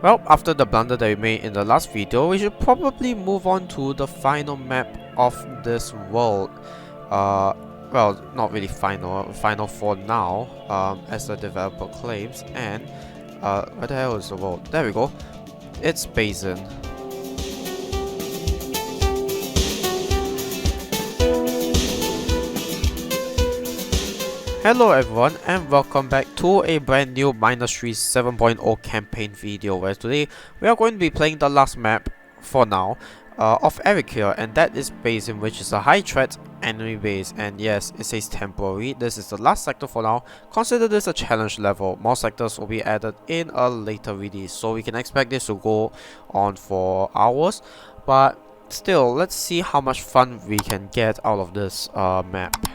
Well, after the blunder that we made in the last video, we should probably move on to the final map of this world. Well, not really final for now, as the developer claims. And where the hell is the world? There we go. It's Basin. Hello everyone and welcome back to a brand new Mindustry 7.0 campaign video, where today we are going to be playing the last map for now of Erikir, and that is Basin, which is a high threat enemy base. And yes, it says temporary. This is the last sector for now. Consider this a challenge level. More sectors will be added in a later release, so we can expect this to go on for hours, but still, let's see how much fun we can get out of this map.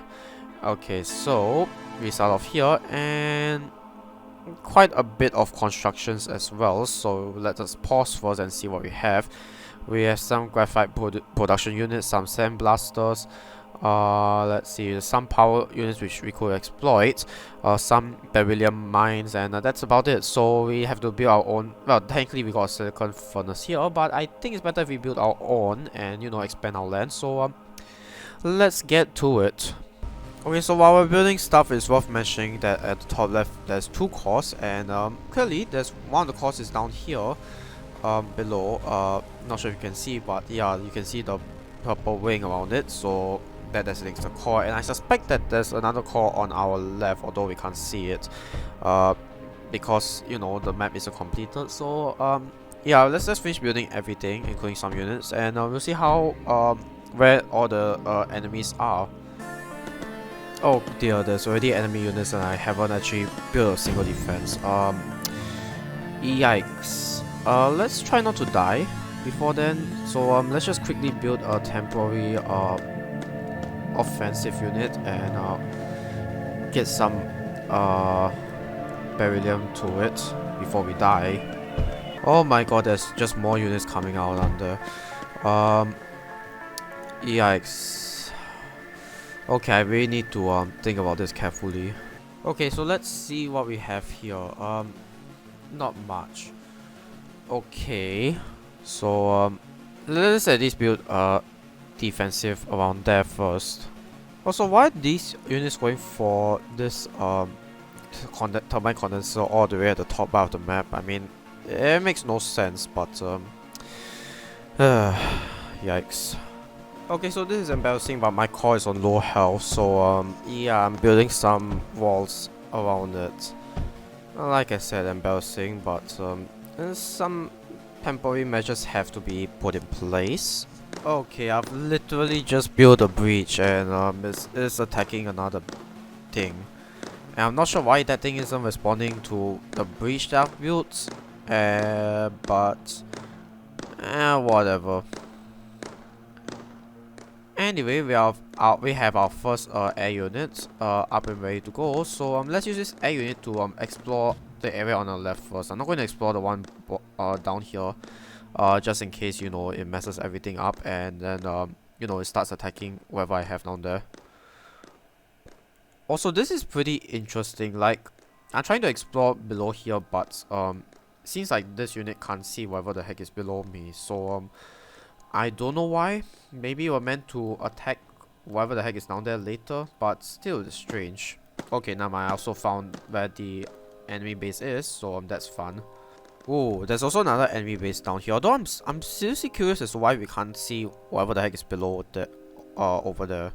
Okay, so we start off here, and quite a bit of constructions as well, so let us pause first and see what we have. We have some graphite production units, some sandblasters, let's see, some power units which we could exploit, some beryllium mines, and that's about it. So we have to build our own. Well, technically we got a silicon furnace here, but I think it's better if we build our own and, you know, expand our land. So let's get to it. Okay, so while we're building stuff, it's worth mentioning that at the top left there's two cores, and clearly there's one of the cores is down here below. Not sure if you can see, but yeah, you can see the purple wing around it, so that designates the core. And I suspect that there's another core on our left, although we can't see it because, you know, the map isn't completed. So yeah, let's just finish building everything, including some units, and we'll see how where all the enemies are. Oh dear, there's already enemy units and I haven't actually built a single defense. Yikes. Let's try not to die before then. So let's just quickly build a temporary offensive unit and get some beryllium to it before we die. Oh my god, there's just more units coming out under. Yikes. Okay, I really need to think about this carefully. Okay, so let's see what we have here. Not much. Okay, so let's at least build defensive around there first. Also, why are these units going for this turbine condenser all the way at the top bar of the map? I mean, it makes no sense, but yikes. Okay, so this is embarrassing, but my core is on low health, so yeah, I'm building some walls around it. Like I said, embarrassing, but some temporary measures have to be put in place. Okay, I've literally just built a breach, and it's attacking another thing. And I'm not sure why that thing isn't responding to the breach that I've built, but whatever. Anyway, we have our first air unit up and ready to go. So let's use this air unit to explore the area on the left first. I'm not going to explore the one down here, just in case, you know, it messes everything up, and then you know, it starts attacking whoever I have down there. Also, this is pretty interesting. Like, I'm trying to explore below here, but seems like this unit can't see whatever the heck is below me. So I don't know why. Maybe we're meant to attack whatever the heck is down there later, but still it's strange. Okay, now I also found where the enemy base is, so that's fun. Oh, there's also another enemy base down here. Although I'm seriously curious as to why we can't see whatever the heck is below the over there.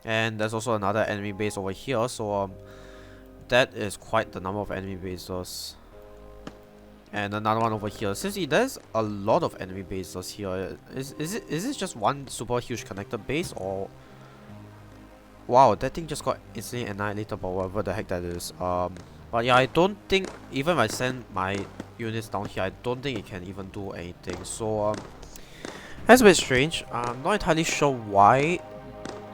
And there's also another enemy base over here, so that is quite the number of enemy bases. And another one over here. Seriously, there's a lot of enemy bases here. Is this just one super huge connected base, or? Wow, that thing just got instantly annihilated by whatever the heck that is. But yeah, I don't think, even if I send my units down here, I don't think it can even do anything. So that's a bit strange. I'm not entirely sure why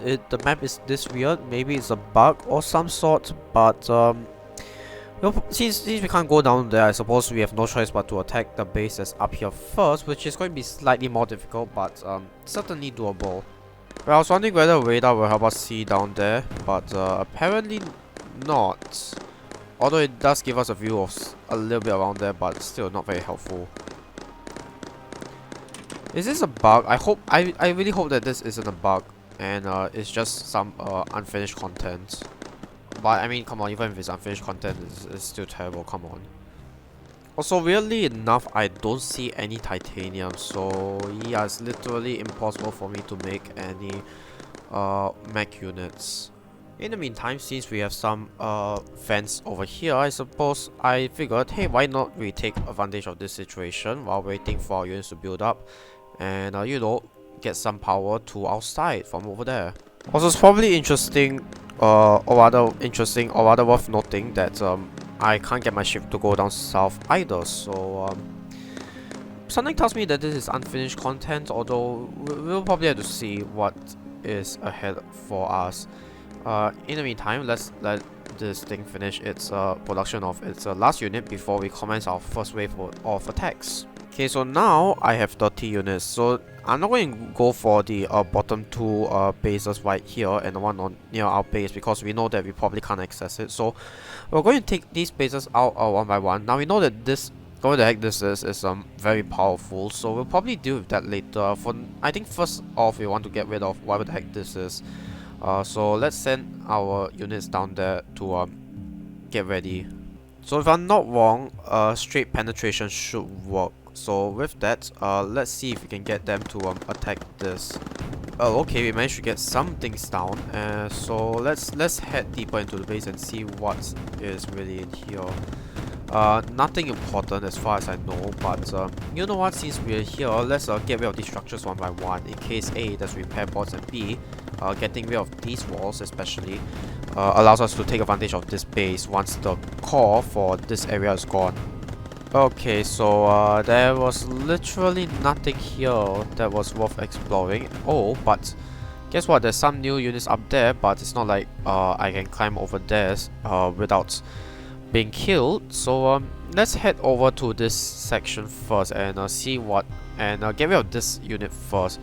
the map is this weird. Maybe it's a bug or some sort, but well, since we can't go down there, I suppose we have no choice but to attack the base that's up here first, which is going to be slightly more difficult, but certainly doable. Well, I was wondering whether radar will help us see down there, but apparently not. although it does give us a view of a little bit around there, but still not very helpful. Is this a bug? I really hope that this isn't a bug and it's just some unfinished content. But I mean, come on, even if it's unfinished content, it's still terrible, come on. Also, weirdly enough, I don't see any titanium, so yeah, it's literally impossible for me to make any mech units. In the meantime, since we have some vents over here, I suppose I figured, hey, why not we take advantage of this situation while waiting for our units to build up and you know, get some power to our side from over there. Also, it's probably interesting or rather worth noting that I can't get my ship to go down south either, so something tells me that this is unfinished content, although we'll probably have to see what is ahead for us. In the meantime, let's let this thing finish its production of its last unit before we commence our first wave of attacks. Okay, so now I have 30 units, so I'm not going to go for the bottom two bases right here and the one on near our base because we know that we probably can't access it. So we're going to take these bases out one by one. Now we know that this, whatever the heck this is very powerful, so we'll probably deal with that later. For I think first off we want to get rid of whatever the heck this is. So let's send our units down there to get ready. So if I'm not wrong, straight penetration should work. So with that, let's see if we can get them to attack this. Oh, okay, we managed to get some things down. So let's head deeper into the base and see what is really in here. Nothing important as far as I know, but you know what, since we're here, let's get rid of these structures one by one. In case A, there's repair boards, and B, getting rid of these walls especially allows us to take advantage of this base once the core for this area is gone. Okay, so there was literally nothing here that was worth exploring. Oh, but guess what, there's some new units up there, but it's not like I can climb over there without being killed. So let's head over to this section first and see what, and get rid of this unit first.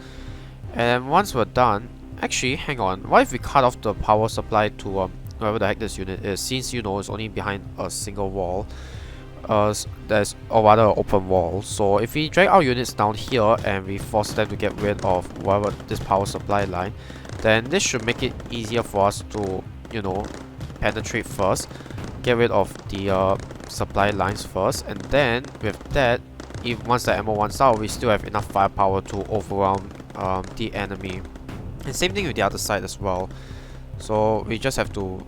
And once we're done, actually, hang on, what if we cut off the power supply to wherever the heck this unit is, since you know it's only behind a single wall. There's a rather open wall, so if we drag our units down here and we force them to get rid of whatever this power supply line, then this should make it easier for us to, you know, penetrate first, get rid of the supply lines first, and then with that, if once the ammo runs out, we still have enough firepower to overwhelm the enemy. And same thing with the other side as well. So we just have to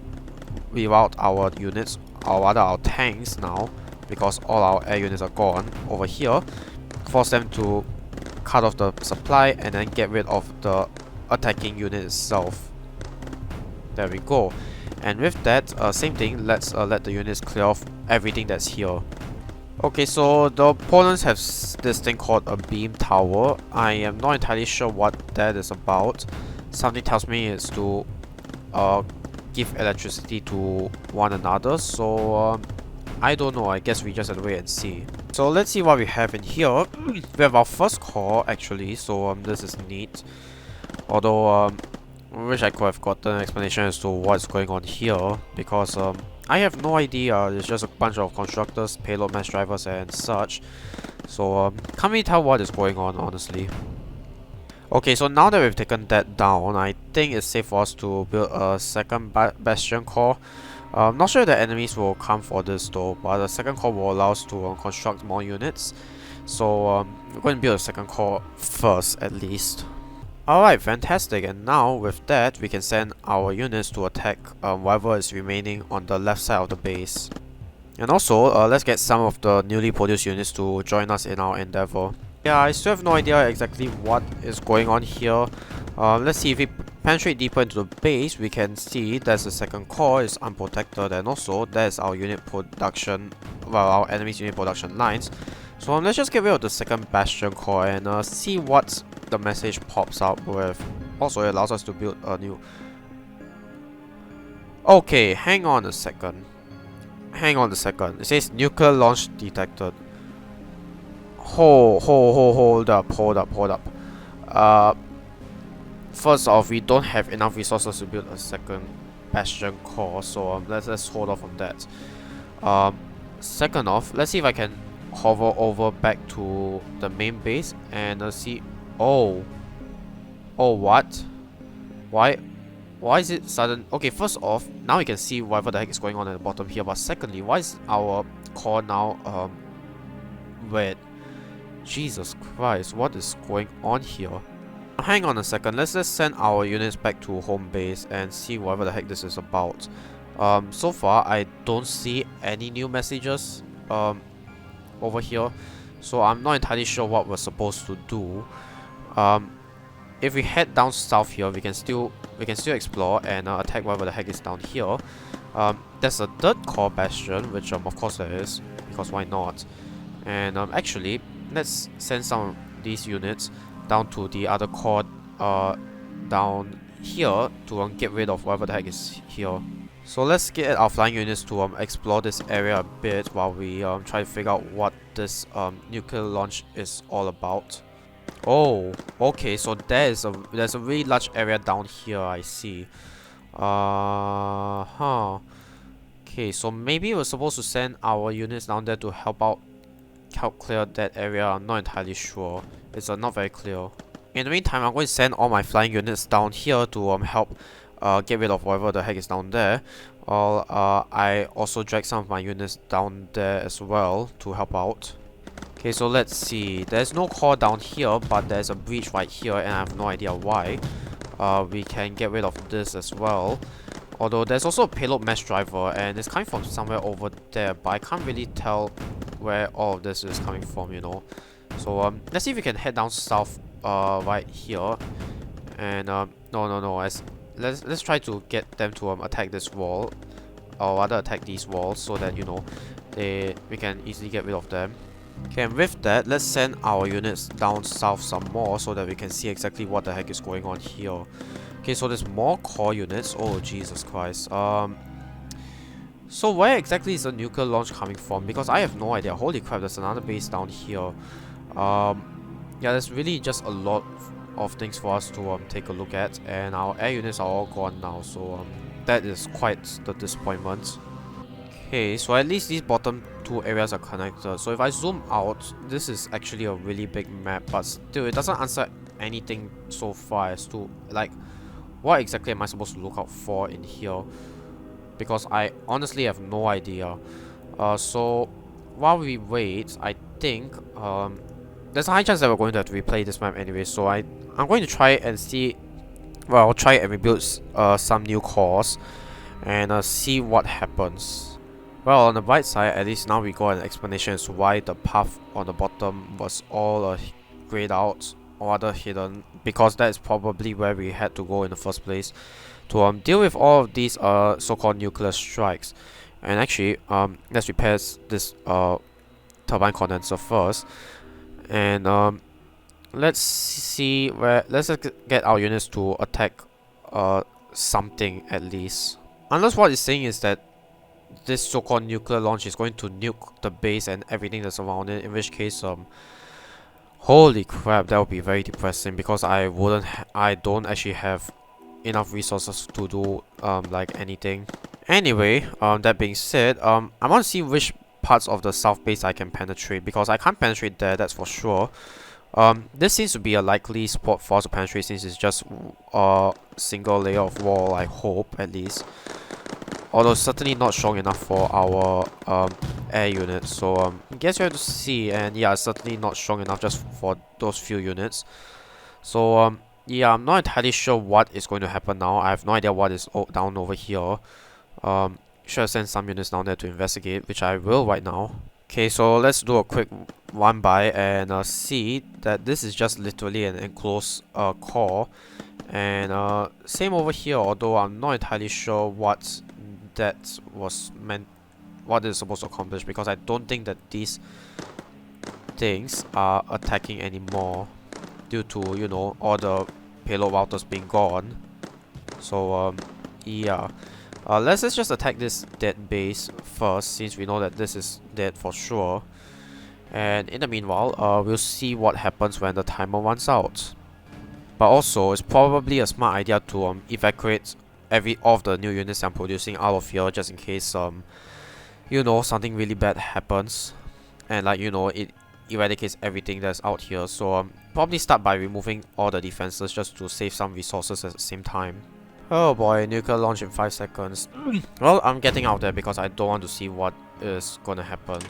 reroute our units, or rather our tanks now, because all our air units are gone over here, force them to cut off the supply and then get rid of the attacking unit itself. There we go. And with that, same thing, let's let the units clear off everything that's here. Okay, so the opponents have this thing called a beam tower. I am not entirely sure what that is about. Something tells me it's to give electricity to one another, so I don't know, I guess we just have to wait and see. So let's see what we have in here. We have our first core actually, so this is neat. Although I wish I could have gotten an explanation as to what's going on here, because I have no idea. It's just a bunch of constructors, payload mesh drivers and such. So can't really tell what is going on, honestly. Okay, so now that we've taken that down, I think it's safe for us to build a second bastion core. Not sure if the enemies will come for this though, but the second core will allow us to construct more units. So we're going to build a second core first at least. Alright, fantastic, and now with that we can send our units to attack whatever is remaining on the left side of the base. And also, let's get some of the newly produced units to join us in our endeavor. Yeah, I still have no idea exactly what is going on here. Let's see, if we penetrate deeper into the base, we can see there's the second core is unprotected, and also there's our unit production, well, our enemy's unit production lines. So let's just get rid of the second bastion core and see what the message pops up with. Also, it allows us to build a new... Okay, hang on a second. It says nuclear launch detected. Hold up. First off, we don't have enough resources to build a second bastion core, so let's hold off on that. Second off, let's see if I can hover over back to the main base and see. Oh, what? Why? Why is it sudden? Okay, first off, now we can see whatever the heck is going on at the bottom here. But secondly, why is our core now red? Jesus Christ, what is going on here? Hang on a second, let's just send our units back to home base and see whatever the heck this is about. So far, I don't see any new messages over here, so I'm not entirely sure what we're supposed to do. If we head down south here, we can still explore and attack whatever the heck is down here. There's a third core bastion, which of course there is, because why not? And actually, let's send some of these units down to the other core down here to get rid of whatever the heck is here. So let's get our flying units to explore this area a bit while we try to figure out what this nuclear launch is all about. Oh, okay, so there's a really large area down here, I see. Okay, so maybe we're supposed to send our units down there to help clear that area. I'm not entirely sure. It's not very clear. In the meantime, I'm going to send all my flying units down here to help get rid of whatever the heck is down there. I also drag some of my units down there as well to help out. Okay, so let's see. There's no core down here, but there's a breach right here, and I have no idea why. We can get rid of this as well. Although there's also a payload mesh driver, and it's coming from somewhere over there, but I can't really tell where all of this is coming from, you know. So let's see if we can head down south right here. And no. Let's try to get them to attack this wall, or rather attack these walls, so that you know we can easily get rid of them. Okay, and with that, let's send our units down south some more so that we can see exactly what the heck is going on here. Okay, so there's more core units. Oh, Jesus Christ. So where exactly is the nuclear launch coming from? Because I have no idea. Holy crap, there's another base down here. Yeah, there's really just a lot of things for us to take a look at, and our air units are all gone now, so that is quite the disappointment. Okay, so at least these bottom two areas are connected. So if I zoom out, this is actually a really big map, but still it doesn't answer anything so far as to like what exactly am I supposed to look out for in here, because I honestly have no idea. So while we wait, I think there's a high chance that we're going to have to replay this map anyway, so I'm going to try and see, well, I'll try and rebuild some new cores and see what happens. Well, on the bright side, at least now we got an explanation as to why the path on the bottom was all grayed out or rather hidden, because that is probably where we had to go in the first place to deal with all of these so-called nuclear strikes. And actually, let's repair this turbine condenser first, and let's see where. Let's get our units to attack something at least. Unless what it's saying is that this so-called nuclear launch is going to nuke the base and everything that's around it, in which case holy crap, that would be very depressing, because I don't actually have enough resources to do like anything. Anyway, that being said, I want to see which parts of the south base I can penetrate, because I can't penetrate there, that's for sure. This seems to be a likely spot for us to penetrate, since it's just a single layer of wall, I hope, at least. Although certainly not strong enough for our air units, so I guess you have to see, and yeah, certainly not strong enough just for those few units. So yeah, I'm not entirely sure what is going to happen now. I have no idea what is down over here. Should have sent some units down there to investigate, which I will right now. Okay, so let's do a quick run by and see that this is just literally an enclosed core. And same over here, although I'm not entirely sure what that was meant, what it's supposed to accomplish, because I don't think that these things are attacking anymore due to, you know, all the payload routers being gone. So yeah, let's just attack this dead base first, since we know that this is dead for sure. And in the meanwhile, we'll see what happens when the timer runs out. But also, it's probably a smart idea to evacuate all of the new units I'm producing out of here, just in case you know, something really bad happens, and like, you know, it eradicates everything that's out here. So probably start by removing all the defenses just to save some resources at the same time. Oh boy, nuclear launch in 5 seconds. Well, I'm getting out there because I don't want to see what is gonna happen.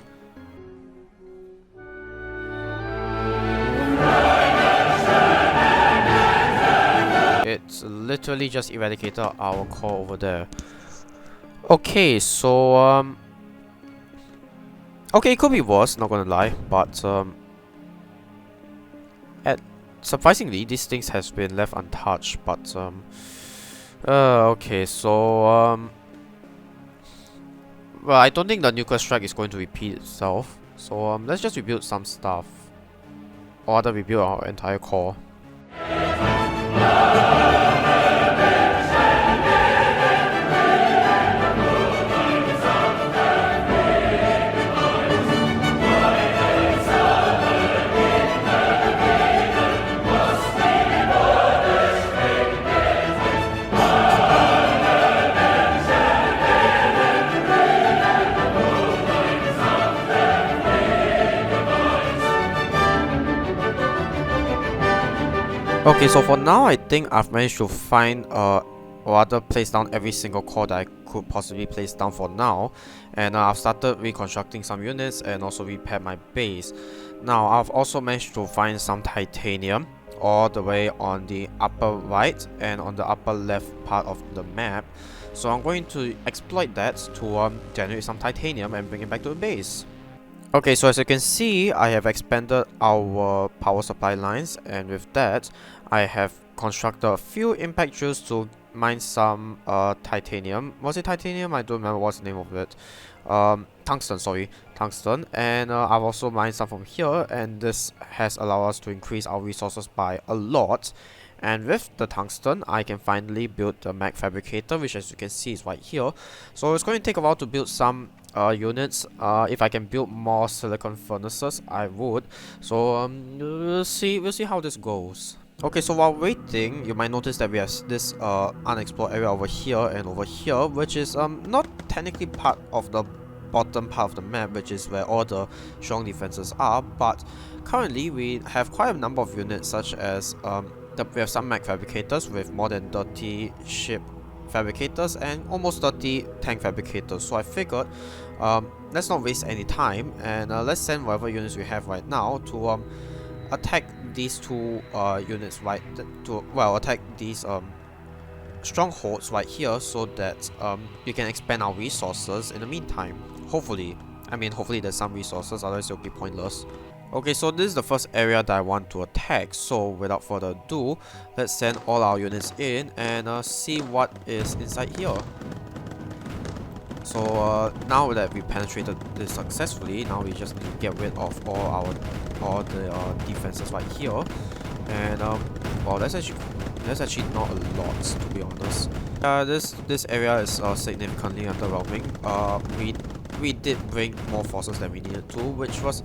It's literally just eradicated our core over there. Okay, so okay, it could be worse, not gonna lie, but surprisingly, these things has been left untouched. But okay, so well, I don't think the nuclear strike is going to repeat itself. So let's just rebuild some stuff, or rather rebuild our entire core. Okay, so for now, I think I've managed to find or rather place down every single core that I could possibly place down for now. And I've started reconstructing some units and also repaired my base. Now, I've also managed to find some titanium all the way on the upper right and on the upper left part of the map. So I'm going to exploit that to generate some titanium and bring it back to the base. Okay, so as you can see, I have expanded our power supply lines, and with that, I have constructed a few impact drills to mine some titanium. Was it titanium? I don't remember what's the name of it. Tungsten, sorry, tungsten. And I've also mined some from here, and this has allowed us to increase our resources by a lot. And with the tungsten, I can finally build the mag fabricator, which as you can see is right here. So it's going to take a while to build some units. If I can build more silicon furnaces, I would. So we'll see how this goes. Okay, so while waiting, you might notice that we have this unexplored area over here and over here, which is not technically part of the bottom part of the map, which is where all the strong defenses are, but currently we have quite a number of units, such as we have some mag fabricators with more than 30 ship fabricators and almost 30 tank fabricators. So I figured let's not waste any time, and let's send whatever units we have right now to attack these two units attack these strongholds right here, so that we can expand our resources in the meantime. Hopefully there's some resources, otherwise it'll be pointless. Okay, so this is the first area that I want to attack, so without further ado, let's send all our units in and see what is inside here. So now that we penetrated this successfully, now we just need to get rid of all the defenses right here. And well, that's actually not a lot, to be honest. This area is significantly underwhelming. We did bring more forces than we needed to, which was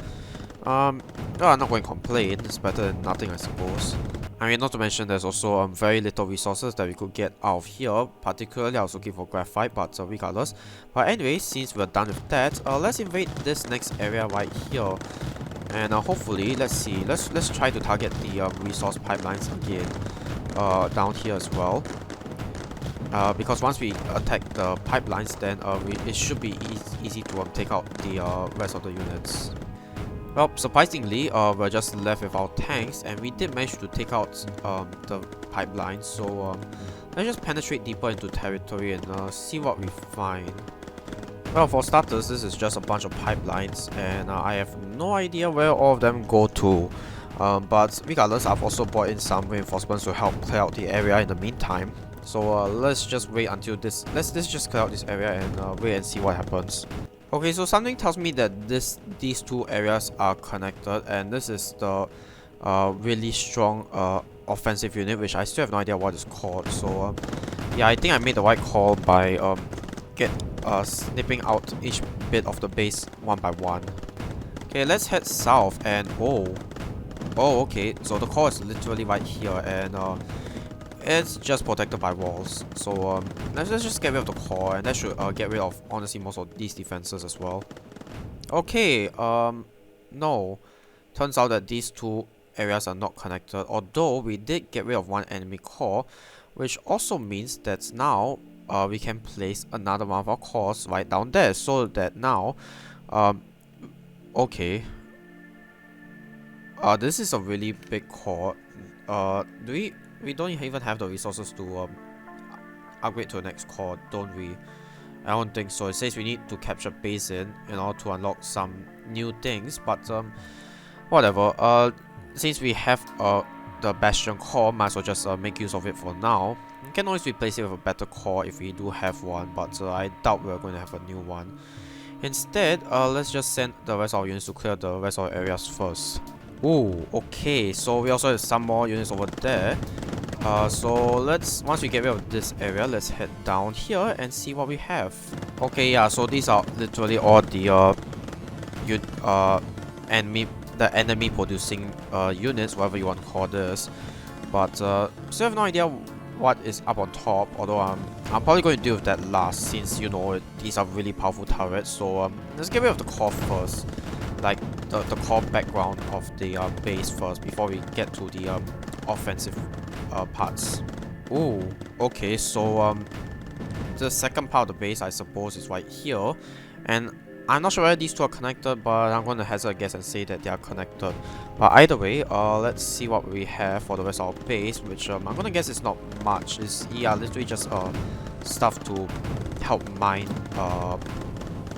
I'm not going to complain. It's better than nothing, I suppose. I mean, not to mention there's also very little resources that we could get out of here. Particularly, I was looking for graphite, but regardless. But anyway, since we're done with that, let's invade this next area right here. And hopefully, let's try to target the resource pipelines again down here as well. Because once we attack the pipelines, then it should be easy to take out the rest of the units. Well, surprisingly, we're just left with our tanks, and we did manage to take out the pipeline. So let's just penetrate deeper into territory and see what we find. Well, for starters, this is just a bunch of pipelines, and I have no idea where all of them go to. But regardless, I've also brought in some reinforcements to help clear out the area in the meantime. So let's just wait until let's just clear out this area and wait and see what happens. Okay, so something tells me that these two areas are connected, and this is the really strong offensive unit, which I still have no idea what it's called. So yeah, I think I made the right call by snipping out each bit of the base one by one. Okay, let's head south, and oh okay, so the core is literally right here, and it's just protected by walls. So let's just get rid of the core, and that should get rid of honestly most of these defenses as well. Okay, no. Turns out that these two areas are not connected, although we did get rid of one enemy core, which also means that now we can place another one of our cores right down there, so that now okay, this is a really big core. We don't even have the resources to upgrade to the next core, don't we? I don't think so. It says we need to capture Basin in order to unlock some new things, but whatever. Since we have the Bastion core, might as well just make use of it for now. We can always replace it with a better core if we do have one, but I doubt we're going to have a new one. Instead, let's just send the rest of our units to clear the rest of our areas first. Ooh, okay, so we also have some more units over there. So once we get rid of this area, let's head down here and see what we have. Okay, yeah, so these are literally all the enemy producing units, whatever you want to call this. But still have no idea what is up on top, although I'm probably going to deal with that last, since you know these are really powerful turrets. So let's get rid of the core first, like the core background of the base first, before we get to the offensive parts. Ooh, okay, so the second part of the base, I suppose, is right here, and I'm not sure whether these two are connected, but I'm going to hazard a guess and say that they are connected. But either way, let's see what we have for the rest of our base, which I'm going to guess is not much. It's, yeah, literally just stuff to help mine,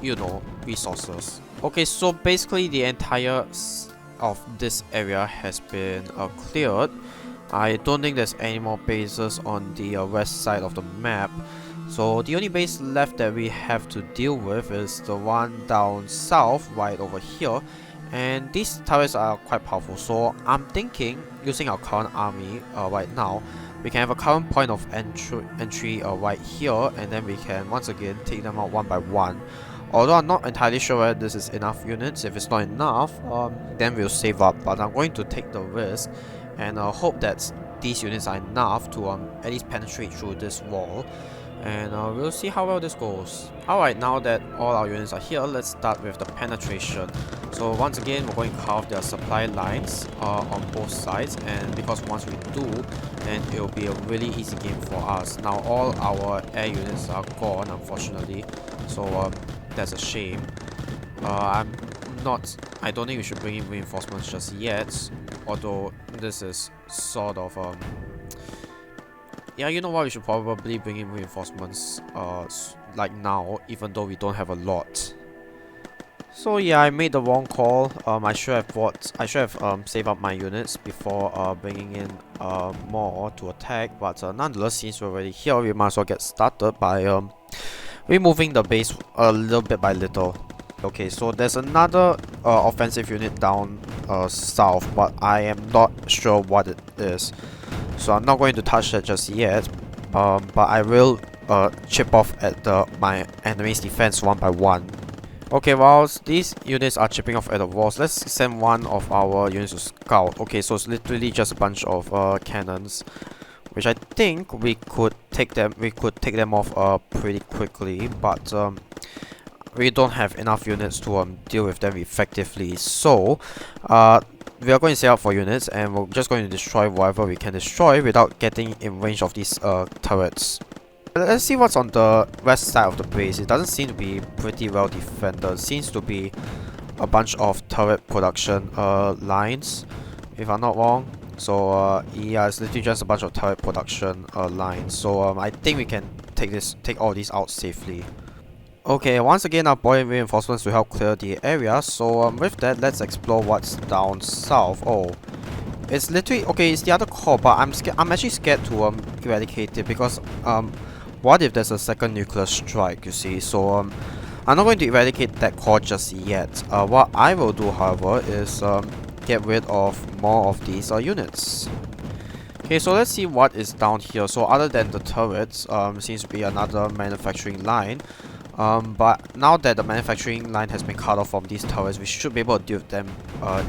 you know, resources. Okay, so basically the entire of this area has been cleared. I don't think there's any more bases on the west side of the map. So the only base left that we have to deal with is the one down south, right over here. And these turrets are quite powerful, so I'm thinking, using our current army right now, we can have a current point of entry right here, and then we can once again take them out one by one. Although I'm not entirely sure whether this is enough units. If it's not enough, then we'll save up. But I'm going to take the risk and hope that these units are enough to at least penetrate through this wall. And we'll see how well this goes. Alright, now that all our units are here, let's start with the penetration. So once again, we're going to carve their supply lines on both sides, and because once we do, then it'll be a really easy game for us. Now all our air units are gone, unfortunately, so that's a shame. I don't think we should bring in reinforcements just yet, although this is sort of yeah, you know what, we should probably bring in reinforcements like now, even though we don't have a lot. So yeah, I made the wrong call. I should have saved up my units before bringing in more to attack, but nonetheless, since we're already here, we might as well get started by removing the base a little bit by little. Okay, so there's another offensive unit down south, but I am not sure what it is. So I'm not going to touch that just yet, but I will chip off at my enemy's defense one by one. Okay, whilst these units are chipping off at the walls, let's send one of our units to scout. Okay, so it's literally just a bunch of cannons, which I think we could take them off pretty quickly, but we don't have enough units to deal with them effectively. So we are going to set up for units, and we're just going to destroy whatever we can destroy without getting in range of these turrets. Let's see what's on the west side of the base. It doesn't seem to be pretty well defended. It seems to be a bunch of turret production lines, if I'm not wrong. So yeah, it's literally just a bunch of turret production lines. So I think we can take all these out safely. Okay, once again, I've brought in reinforcements to help clear the area. So with that, let's explore what's down south. Oh, it's literally okay. It's the other core, but I'm actually scared to eradicate it, because what if there's a second nuclear strike? You see, so I'm not going to eradicate that core just yet. What I will do, however, is get rid of more of these units. Okay, so let's see what is down here. So other than the turrets, seems to be another manufacturing line. But now that the manufacturing line has been cut off from these turrets, we should be able to deal with them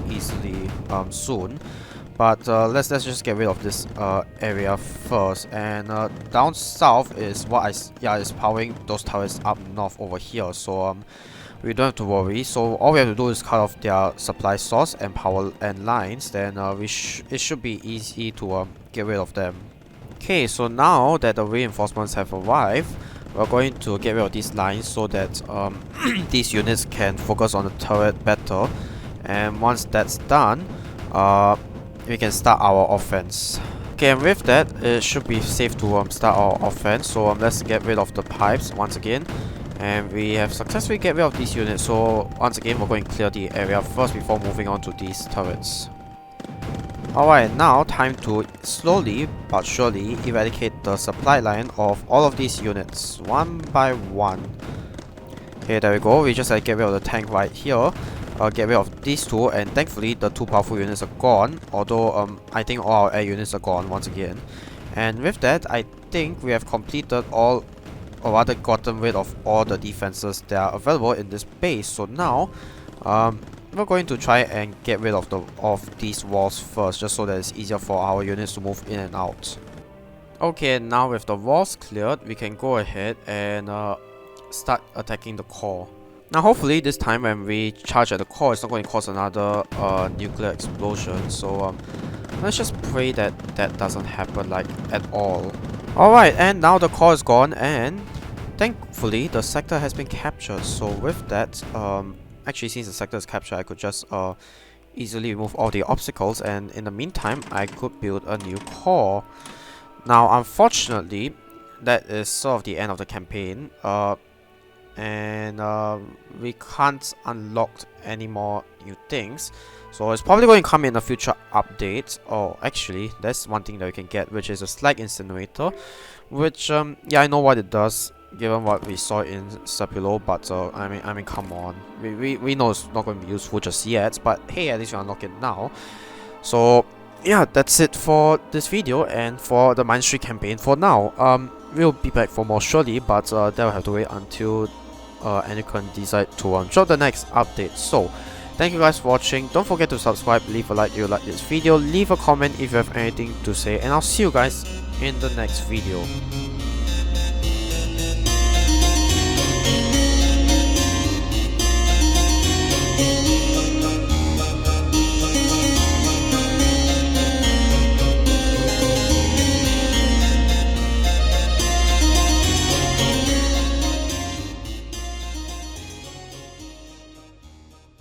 easily soon. But let's just get rid of this area first. And down south is what is powering those turrets up north over here. So we don't have to worry. So all we have to do is cut off their supply source and power and lines. Then it should be easy to get rid of them. Okay, so now that the reinforcements have arrived, we're going to get rid of these lines so that these units can focus on the turret better. And once that's done, we can start our offense. Okay, and with that, it should be safe to start our offense. So let's get rid of the pipes once again. And we have successfully get rid of these units. So once again, we're going to clear the area first before moving on to these turrets. Alright, now time to slowly but surely eradicate the supply line of all of these units, one by one. Okay, there we go. We just get rid of the tank right here. Get rid of these two, and thankfully the two powerful units are gone. Although I think all our air units are gone once again. And with that, I think we have completed all, or rather gotten rid of all the defenses that are available in this base. So now, we're going to try and get rid of these walls first, just so that it's easier for our units to move in and out. Okay, now with the walls cleared, we can go ahead and start attacking the core. Now hopefully this time when we charge at the core, it's not going to cause another nuclear explosion. So let's just pray that that doesn't happen like at all. Alright, and now the core is gone, and thankfully the sector has been captured. So with that, actually, since the sector is captured, I could just easily remove all the obstacles, and in the meantime, I could build a new core. Now, unfortunately, that is sort of the end of the campaign, and we can't unlock any more new things. So it's probably going to come in a future update. Oh, actually, that's one thing that we can get, which is a slag incinerator, which yeah, I know what it does, given what we saw in Superdome, but I mean, come on, we know it's not going to be useful just yet, but hey, at least we unlock it now. So yeah, that's it for this video and for the Mindustry campaign for now. We'll be back for more surely, but they'll have to wait until anyone decide to drop the next update. So thank you guys for watching. Don't forget to subscribe, leave a like if you like this video, leave a comment if you have anything to say, and I'll see you guys in the next video.